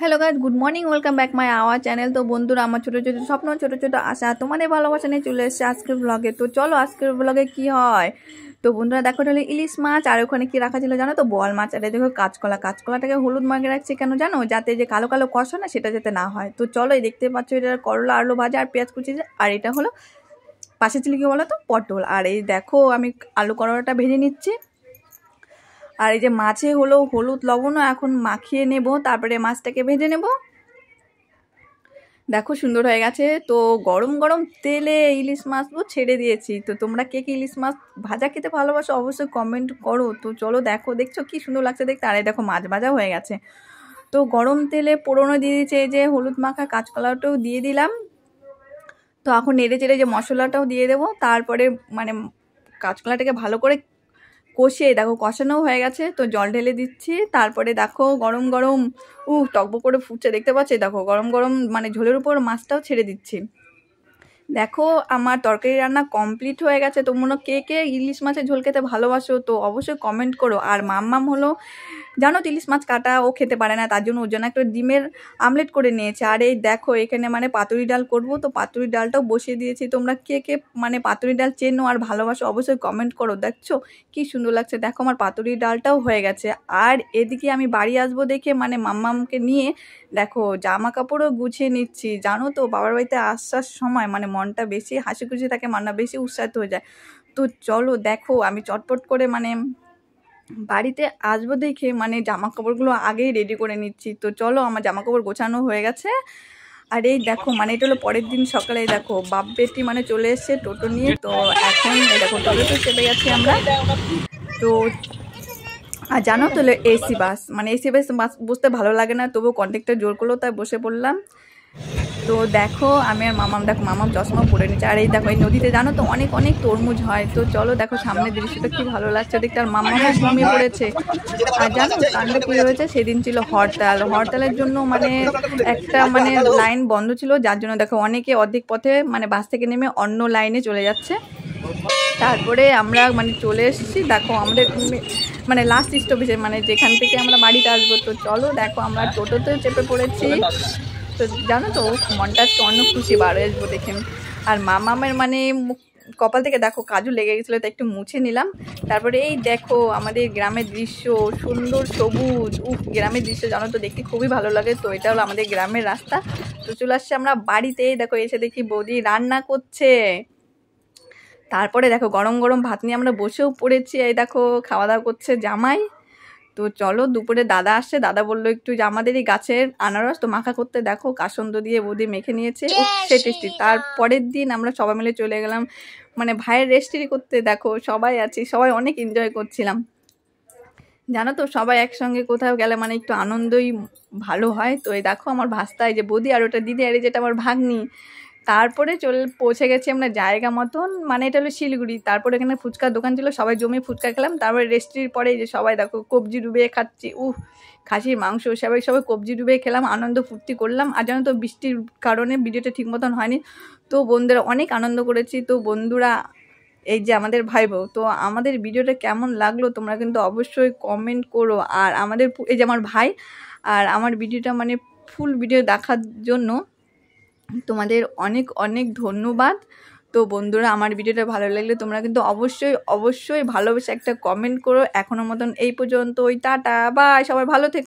Hello guys, good morning, welcome back my our channel. তো বন্ধুরা, আমার ছোটো ছোটো স্বপ্ন, ছোটো ছোটো আশা, তোমাদের ভালোবাসা নিয়ে চলে এসেছে আজকের ব্লগে। তো চলো আজকের ব্লগে কি হয়। তো বন্ধুরা দেখো, এটা হলো ইলিশ মাছ, আর ওখানে কি রাখা ছিল জানো তো, বোয়াল মাছ। আর দেখো কাঁচকলাটাকে হলুদ মাখিয়ে রাখছে কেন জানো, যাতে যে কালো কালো কষা না সেটা যাতে না হয়। তো চলো, এই দেখতে পাচ্ছ এটা করলা আলু ভাজা আর পেঁয়াজ কুচি। আর এটা হলো পাশে ছিল কি বলো তো, পটল। আর এই দেখো আমি আলু করলাটা ভেজে নিচ্ছি। আর এই যে মাছে হলো হলুদ লবণও এখন মাখিয়ে নেব, তারপরে মাছটাকে ভেজে নেব। দেখো সুন্দর হয়ে গেছে। তো গরম গরম তেলে ইলিশ মাছগুলো ছেড়ে দিয়েছি। তো তোমরা কে কে ইলিশ মাছ ভাজা খেতে ভালোবাসো অবশ্যই কমেন্ট করো। তো চলো দেখো, দেখছো কি সুন্দর লাগছে দেখতে। আর এই দেখো মাছ ভাজা হয়ে গেছে। তো গরম তেলে পোড়নো দিয়ে দিয়েছে, এই যে হলুদ মাখা কাঁচকলাটাও দিয়ে দিলাম। তো এখন নেড়ে চেড়ে যে মশলাটাও দিয়ে দেবো। তারপরে মানে কাঁচকলাটাকে ভালো করে কষিয়ে দেখো কষানো হয়ে গেছে। তো জল ঢেলে দিচ্ছি। তারপরে দেখো গরম গরম টকবক করে ফুটছে, দেখতে পাচ্ছি। দেখো গরম গরম মানে ঝোলের উপর মাছটাও ছেড়ে দিচ্ছি। দেখো আমার তরকারি রান্না কমপ্লিট হয়ে গেছে। তোমরা কে কে ইলিশ মাছের ঝোল খেতে ভালোবাসো তো অবশ্যই কমেন্ট করো। আর মাম্মাম হলো জানো তো ইলিশ মাছ কাটা ও খেতে পারে না, তার জন্য ওর জন্য একটা ডিমের আমলেট করে নিয়েছে। আর এই দেখো এখানে মানে পাতুরি ডাল করব, তো পাতুরি ডালটাও বসিয়ে দিয়েছি। তোমরা কে কে মানে পাতুরি ডাল চেনো আর ভালোবাসো অবশ্যই কমেন্ট করো। দেখছো কি সুন্দর লাগছে, দেখো আমার পাতুরি ডালটাও হয়ে গেছে। আর এদিকে আমি বাড়ি আসবো দেখে মানে মাম্মামকে নিয়ে দেখো জামা কাপড়ও গুছিয়ে নিচ্ছি। জানো তো বাবার বাড়িতে আসার সময় মানে মনটা বেশি হাসি খুশি থাকে, মনটা বেশি উৎসাহিত হয়ে যায়। তো চলো দেখো আমি চটপট করে মানে বাড়িতে আসবো দেখে মানে জামা কাপড়গুলো আগেই রেডি করে নিচ্ছি। তো চলো আমার জামা কাপড় গোছানো হয়ে গেছে। আর এই দেখো মানে এটা হলো পরের দিন সকালে দেখো বাপ বেটি মানে চলে এসছে টোটো নিয়ে। তো এখন এই দেখো টোটোতে চেপে গেছি আমরা। তো আর জানো তো এসি বাস, মানে এসি বাস বসতে ভালো লাগে না, তবুও কন্ট্রাক্টর জোর করলো তাই বসে পড়লাম। তো দেখো আমি আর মামাম, দেখো মামাম চশমা পরে নিচ্ছে। আর এই দেখো এই নদীতে জানো তো অনেক অনেক তরমুজ হয়। তো চলো দেখো সামনের দৃশ্যটা কি ভালো লাগছে দেখতে। আর মামামও ঘুমিয়ে পড়েছে। আর জানো কাণ্ড কি হয়েছে, সেদিন ছিল হরতালের জন্য মানে একটা মানে লাইন বন্ধ ছিল, যার জন্য দেখো অনেকে অর্ধেক পথে মানে বাস থেকে নেমে অন্য লাইনে চলে যাচ্ছে। তারপরে আমরা মানে চলে এসেছি দেখো আমাদের মানে লাস্ট স্টপেজে, মানে যেখান থেকে আমরা বাড়িতে আসবো। তো চলো দেখো আমরা টোটোতে চেপে পড়েছি। তো জানো তো মনটা আজকে অনেক খুশি বাড়ি আসবো দেখে। আর মামামের মানে কপাল থেকে দেখো কাজু লেগে গেছিলো, তো একটু মুছে নিলাম। তারপরে এই দেখো আমাদের গ্রামের দৃশ্য, সুন্দর সবুজ। গ্রামের দৃশ্য জানো তো দেখতে খুবই ভালো লাগে। তো এটা হলো আমাদের গ্রামের রাস্তা। তো চলে আসছে আমরা বাড়িতে, দেখো এসে দেখি বৌদি রান্না করছে। তারপরে দেখো গরম গরম ভাত নিয়ে আমরা বসেও পড়েছি। এই দেখো খাওয়া দাওয়া করছে জামাই। তো চলো দুপুরে দাদা আসছে, দাদা বললো একটু যে আমাদেরই গাছের আনারস তো মাখা করতে, দেখো কাসন্দ দিয়ে বৌদি মেখে নিয়েছে, সে টেস্টি। তারপরের দিন আমরা সবাই মিলে চলে গেলাম মানে ভাইয়ের রেস্ট্রি করতে। দেখো সবাই আছি, সবাই অনেক এনজয় করছিলাম। জানো তো সবাই একসঙ্গে কোথাও গেলে মানে একটু আনন্দই ভালো হয়। তো এই দেখো আমার ভাস্তা, এই যে বৌদি আর ওটা দিদি, আর এই যেটা আমার ভাগ্নি। তারপরে পৌঁছে গেছি আমরা জায়গা মতন, মানে এটা হলো শিলিগুড়ি। তারপরে এখানে ফুচকার দোকান ছিল, সবাই জমি ফুচকা খেলাম। তারপরে রেস্ট্রির পরে যে সবাই দেখো কবজি ডুবিয়ে খাচ্ছি, খাসির মাংস, সবাই কবজি ডুবিয়ে খেলাম, আনন্দ ফুর্তি করলাম। আর জানো তো বৃষ্টির কারণে ভিডিওটা ঠিক মতন হয়নি। তো বন্ধুরা অনেক আনন্দ করেছি। তো বন্ধুরা এই যে আমাদের ভাই বউ, তো আমাদের ভিডিওটা কেমন লাগলো তোমরা কিন্তু অবশ্যই কমেন্ট করো। আর আমাদের এই যে আমার ভাই আর আমার ভিডিওটা মানে ফুল ভিডিও দেখার জন্য তোমাদের অনেক অনেক ধন্যবাদ। তো বন্ধুরা আমার ভিডিওটা ভালো লাগলে তোমরা কিন্তু অবশ্যই অবশ্যই ভালোবেসে একটা কমেন্ট করো। এখনো মতন এই পর্যন্ত, টাটা বাই, সবাই ভালো থেকো।